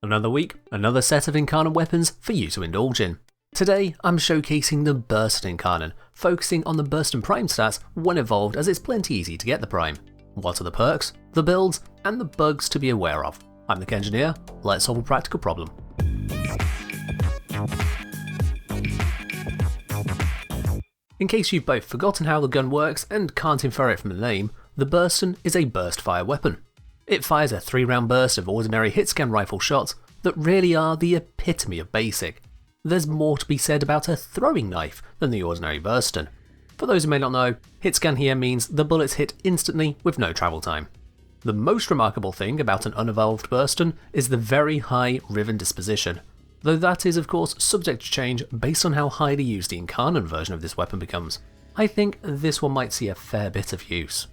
Another week, another set of Incarnon weapons for you to indulge in. Today, I'm showcasing the Burston Incarnon, focusing on the Burston Prime stats when evolved, as it's plenty easy to get the Prime. What are the perks, the builds, and the bugs to be aware of? I'm the Engineer, let's solve a practical problem. In case you've both forgotten how the gun works and can't infer it from the name, the Burston is a burst fire weapon. It fires a 3-round burst of ordinary hit-scan rifle shots that really are the epitome of basic. There's more to be said about a throwing knife than the ordinary Burston. For those who may not know, hit-scan here means the bullets hit instantly with no travel time. The most remarkable thing about an unevolved Burston is the very high Riven disposition, though that is of course subject to change based on how highly used the Incarnon version of this weapon becomes. I think this one might see a fair bit of use.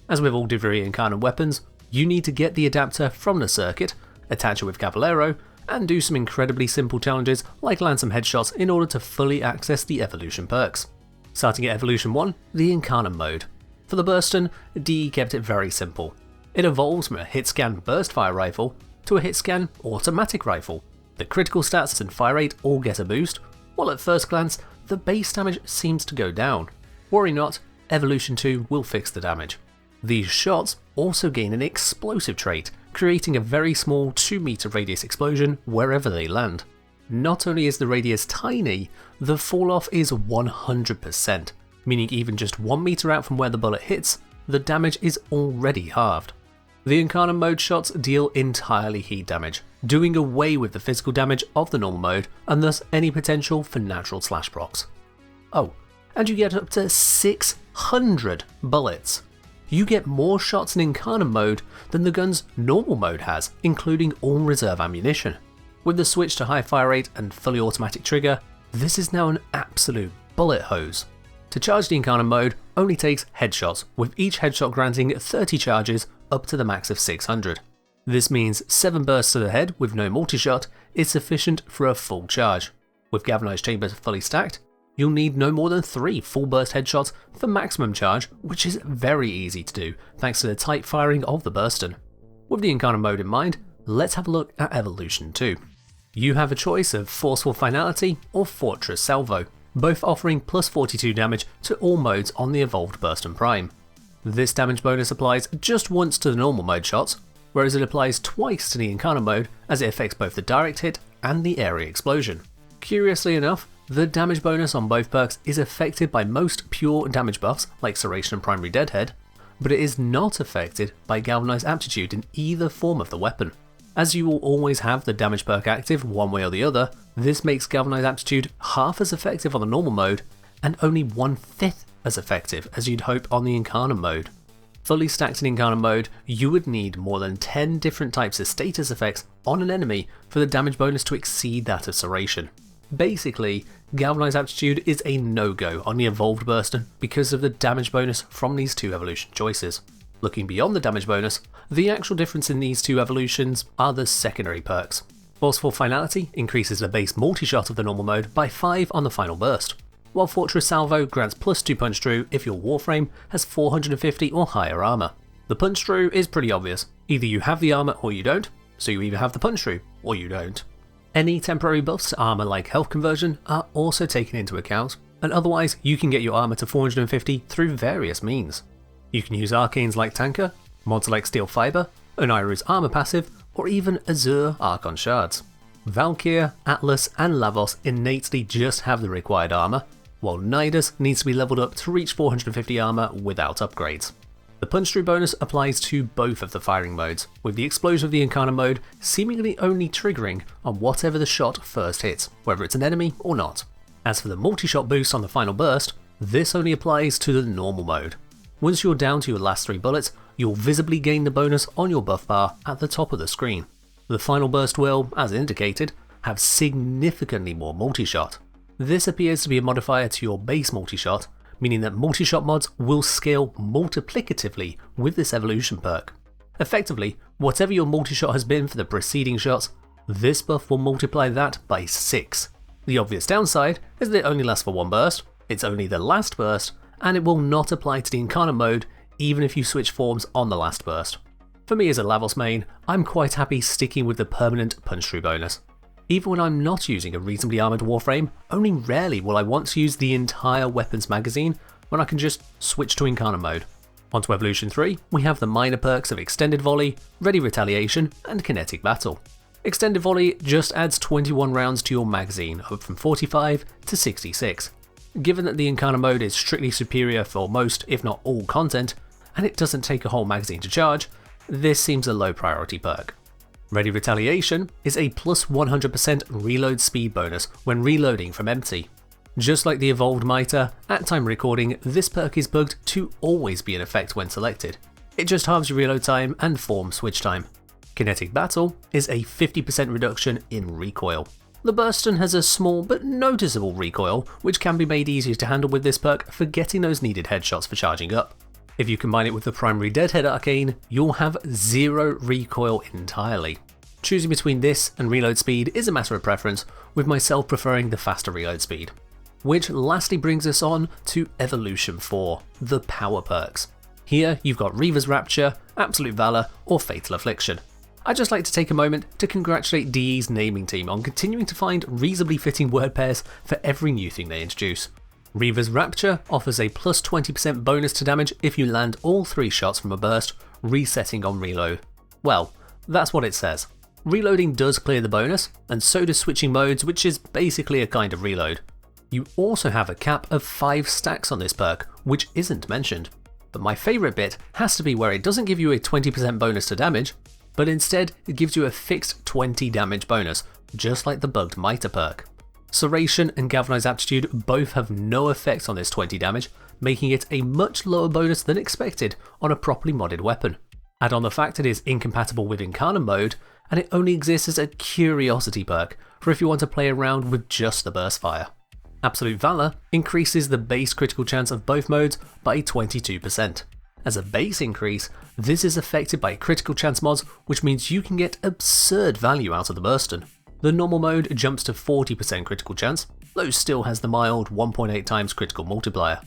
As with all Diviri Incarnon weapons, you need to get the adapter from the circuit, attach it with Caballero, and do some incredibly simple challenges like land some headshots in order to fully access the evolution perks. Starting at Evolution 1, the Incarnon mode. For the Burston, DE kept it very simple. It evolves from a hit-scan burst fire rifle to a hit-scan automatic rifle. The critical stats and fire rate all get a boost, while at first glance, the base damage seems to go down. Worry not, Evolution 2 will fix the damage. These shots also gain an explosive trait, creating a very small 2-meter radius explosion wherever they land. Not only is the radius tiny, the fall-off is 100%, meaning even just 1 meter out from where the bullet hits, the damage is already halved. The Incarnon mode shots deal entirely heat damage, doing away with the physical damage of the normal mode and thus any potential for natural slash procs. Oh, and you get up to 600 bullets. You get more shots in Incarnon mode than the gun's normal mode has, including all reserve ammunition. With the switch to high fire rate and fully automatic trigger, this is now an absolute bullet hose. To charge the Incarnon mode only takes headshots, with each headshot granting 30 charges up to the max of 600. This means 7 bursts to the head with no multi-shot is sufficient for a full charge. With galvanized chambers fully stacked, you'll need no more than 3 full burst headshots for maximum charge, which is very easy to do thanks to the tight firing of the Burston. With the Incarnon mode in mind, let's have a look at Evolution 2. You have a choice of Forceful Finality or Fortress Salvo, both offering plus 42 damage to all modes on the evolved Burston Prime. This damage bonus applies just once to the normal mode shots, whereas it applies twice to the Incarnon mode as it affects both the direct hit and the area explosion. Curiously enough, the damage bonus on both perks is affected by most pure damage buffs like Serration and Primary Deadhead, but it is not affected by Galvanized Aptitude in either form of the weapon. As you will always have the damage perk active one way or the other, this makes Galvanized Aptitude half as effective on the normal mode and only 1/5 as effective as you'd hope on the Incarnon mode. Fully stacked in Incarnon mode, you would need more than 10 different types of status effects on an enemy for the damage bonus to exceed that of Serration. Basically, Galvanized Aptitude is a no-go on the evolved Burston because of the damage bonus from these two evolution choices. Looking beyond the damage bonus, the actual difference in these two evolutions are the secondary perks. Forceful Finality increases the base multi-shot of the normal mode by 5 on the final burst, while Fortress Salvo grants plus 2 punch through if your Warframe has 450 or higher armor. The punch through is pretty obvious, either you have the armor or you don't, so you either have the punch through or you don't. Any temporary buffs to armor like health conversion are also taken into account, and otherwise you can get your armor to 450 through various means. You can use arcanes like Tanker, mods like Steel Fiber, Onairu's armor passive, or even Azure Archon shards. Valkyr, Atlas and Lavos innately just have the required armor, while Nidus needs to be leveled up to reach 450 armor without upgrades. The punch through bonus applies to both of the firing modes, with the explosion of the Incarnon mode seemingly only triggering on whatever the shot first hits, whether it's an enemy or not. As for the multi-shot boost on the final burst, this only applies to the normal mode. Once you're down to your last 3 bullets, you'll visibly gain the bonus on your buff bar at the top of the screen. The final burst will, as indicated, have significantly more multi-shot. This appears to be a modifier to your base multi-shot, meaning that multi-shot mods will scale multiplicatively with this evolution perk. Effectively, whatever your multi-shot has been for the preceding shots, this buff will multiply that by 6. The obvious downside is that it only lasts for 1 burst, it's only the last burst, and it will not apply to the Incarnon mode even if you switch forms on the last burst. For me as a Lavos main, I'm quite happy sticking with the permanent punch-through bonus. Even when I'm not using a reasonably armoured Warframe, only rarely will I want to use the entire weapons magazine when I can just switch to Incarnon mode. Onto Evolution 3, we have the minor perks of Extended Volley, Ready Retaliation, and Kinetic Battle. Extended Volley just adds 21 rounds to your magazine, up from 45 to 66. Given that the Incarnon mode is strictly superior for most, if not all, content, and it doesn't take a whole magazine to charge, this seems a low priority perk. Ready Retaliation is a plus 100% reload speed bonus when reloading from empty. Just like the evolved Mitre, at time recording, this perk is bugged to always be in effect when selected. It just halves your reload time and form switch time. Kinetic Battle is a 50% reduction in recoil. The Burston has a small but noticeable recoil, which can be made easier to handle with this perk for getting those needed headshots for charging up. If you combine it with the primary Deadhead Arcane, you'll have zero recoil entirely. Choosing between this and reload speed is a matter of preference, with myself preferring the faster reload speed. Which lastly brings us on to Evolution 4, the power perks. Here you've got Reaver's Rapture, Absolute Valor, or Fatal Affliction. I'd just like to take a moment to congratulate DE's naming team on continuing to find reasonably fitting word pairs for every new thing they introduce. Reaver's Rapture offers a plus 20% bonus to damage if you land all 3 shots from a burst, resetting on reload. Well, that's what it says. Reloading does clear the bonus, and so does switching modes, which is basically a kind of reload. You also have a cap of 5 stacks on this perk, which isn't mentioned. But my favourite bit has to be where it doesn't give you a 20% bonus to damage, but instead it gives you a fixed 20 damage bonus, just like the bugged Mitre perk. Serration and Galvanized Aptitude both have no effect on this 20 damage, making it a much lower bonus than expected on a properly modded weapon. Add on the fact it is incompatible with Incarnon mode, and it only exists as a curiosity perk for if you want to play around with just the burst fire. Absolute Valor increases the base critical chance of both modes by 22%. As a base increase, this is affected by critical chance mods, which means you can get absurd value out of the Burston. The normal mode jumps to 40% critical chance, though still has the mild 1.8 times critical multiplier.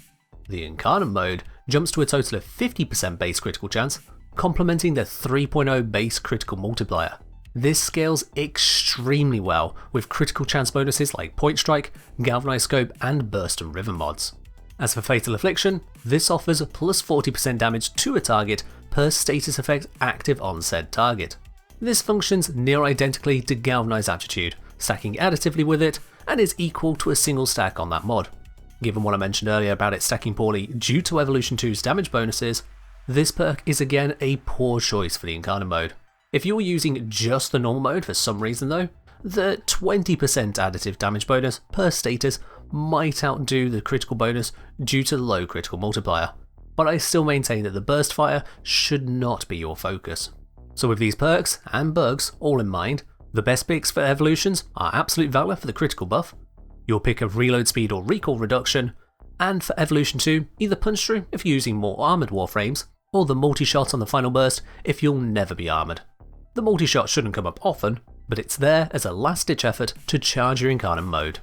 The Incarnon mode jumps to a total of 50% base critical chance, complementing the 3.0 base critical multiplier. This scales extremely well with critical chance bonuses like Point Strike, Galvanized Scope, and Burst and River mods. As for Fatal Affliction, this offers plus 40% damage to a target per status effect active on said target. This functions near identically to Galvanized Aptitude, stacking additively with it, and is equal to a single stack on that mod. Given what I mentioned earlier about it stacking poorly due to Evolution 2's damage bonuses, this perk is again a poor choice for the Incarnon mode. If you're using just the normal mode for some reason though, the 20% additive damage bonus per status might outdo the critical bonus due to the low critical multiplier, but I still maintain that the burst fire should not be your focus. So with these perks and bugs all in mind, the best picks for evolutions are Absolute Valor for the critical buff, your pick of reload speed or recoil reduction, and for Evolution 2, either punch through if you're using more armoured Warframes, or the multi-shot on the final burst if you'll never be armoured. The multi-shot shouldn't come up often, but it's there as a last-ditch effort to charge your Incarnon mode.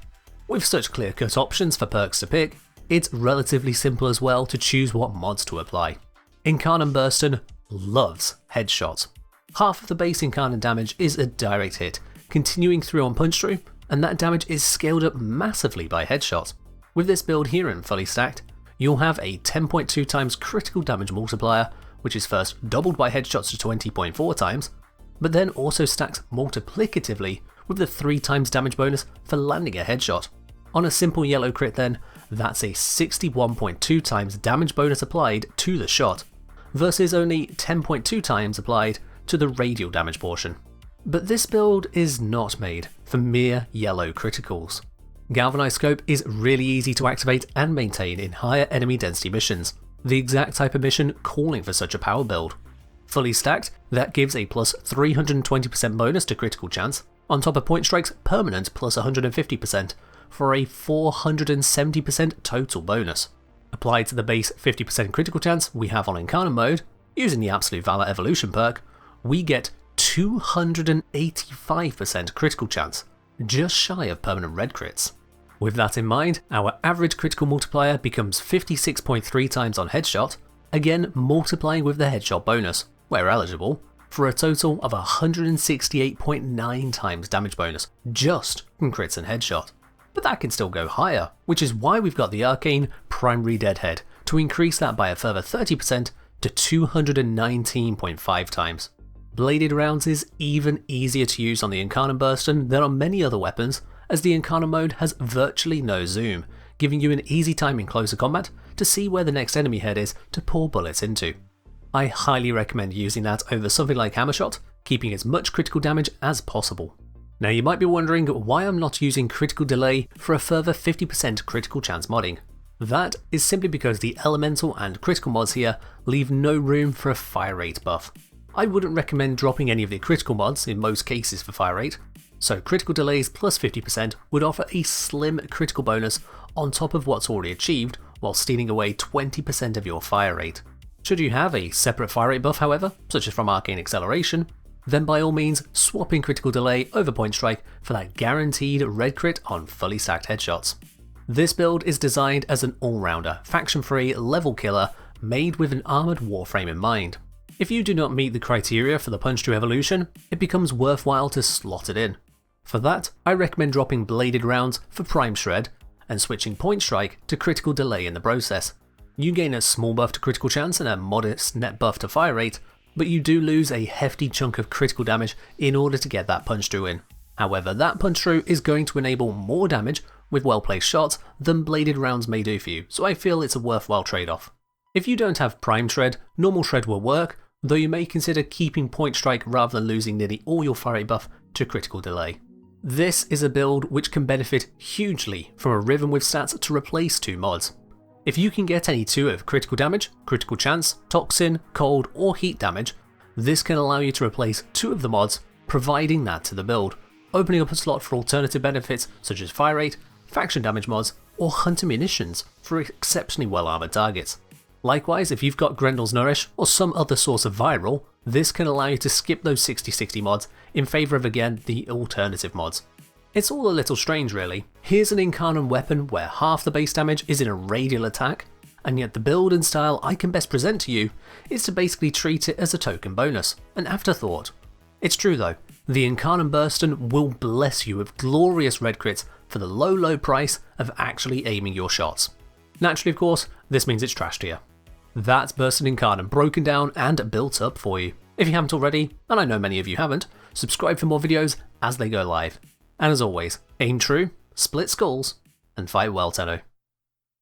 With such clear-cut options for perks to pick, it's relatively simple as well to choose what mods to apply. Incarnon Burston loves headshots. Half of the base Incarnon damage is a direct hit, continuing through on punch through, and that damage is scaled up massively by headshots. With this build here and fully stacked, you'll have a 10.2 times critical damage multiplier, which is first doubled by headshots to 20.4 times, but then also stacks multiplicatively with the 3 times damage bonus for landing a headshot. On a simple yellow crit then, that's a 61.2 times damage bonus applied to the shot, versus only 10.2 times applied to the radial damage portion. But this build is not made for mere yellow criticals. Galvanized Scope is really easy to activate and maintain in higher enemy density missions, the exact type of mission calling for such a power build. Fully stacked, that gives a plus 320% bonus to critical chance, on top of Point Strike's permanent plus 150%, for a 470% total bonus. Applied to the base 50% critical chance we have on Incarnon mode, using the Absolute Valor Evolution perk, we get 285% critical chance, just shy of permanent red crits. With that in mind, our average critical multiplier becomes 56.3 times on headshot, again multiplying with the headshot bonus, where eligible, for a total of 168.9 times damage bonus, just from crits and headshot. But that can still go higher, which is why we've got the Arcane Primary Deadhead to increase that by a further 30% to 219.5 times. Bladed rounds is even easier to use on the Incarnon Burston than on many other weapons, as the Incarnon mode has virtually no zoom, giving you an easy time in closer combat to see where the next enemy head is to pour bullets into. I highly recommend using that over something like Hammershot, keeping as much critical damage as possible. Now you might be wondering why I'm not using critical delay for a further 50% critical chance modding. That is simply because the elemental and critical mods here leave no room for a fire rate buff. I wouldn't recommend dropping any of the critical mods in most cases for fire rate, so critical delays plus 50% would offer a slim critical bonus on top of what's already achieved while stealing away 20% of your fire rate. Should you have a separate fire rate buff however, such as from Arcane Acceleration, then by all means swap in critical delay over point strike for that guaranteed red crit on fully stacked headshots. This build is designed as an all-rounder, faction-free level killer made with an armoured Warframe in mind. If you do not meet the criteria for the Punch 2 evolution, it becomes worthwhile to slot it in. For that, I recommend dropping bladed rounds for Prime Shred and switching point strike to critical delay in the process. You gain a small buff to critical chance and a modest net buff to fire rate, but you do lose a hefty chunk of critical damage in order to get that punch through in. However, that punch through is going to enable more damage with well placed shots than bladed rounds may do for you, so I feel it's a worthwhile trade off. If you don't have Prime Shred, normal Shred will work, though you may consider keeping point strike rather than losing nearly all your fire rate buff to critical delay. This is a build which can benefit hugely from a rhythm with stats to replace two mods. If you can get any two of critical damage, critical chance, toxin, cold or heat damage, this can allow you to replace two of the mods, providing that to the build, opening up a slot for alternative benefits such as fire rate, faction damage mods, or hunter munitions for exceptionally well armoured targets. Likewise, if you've got Grendel's Nourish or some other source of viral, this can allow you to skip those 60/60 mods in favour of again the alternative mods. It's all a little strange really. Here's an Incarnon weapon where half the base damage is in a radial attack, and yet the build and style I can best present to you is to basically treat it as a token bonus, an afterthought. It's true though, the Incarnon Burston will bless you with glorious red crits for the low price of actually aiming your shots. Naturally of course, this means it's trash tier. That's Burston Incarnon broken down and built up for you. If you haven't already, and I know many of you haven't, subscribe for more videos as they go live. And as always, aim true, split skulls, and fight well, Tenno.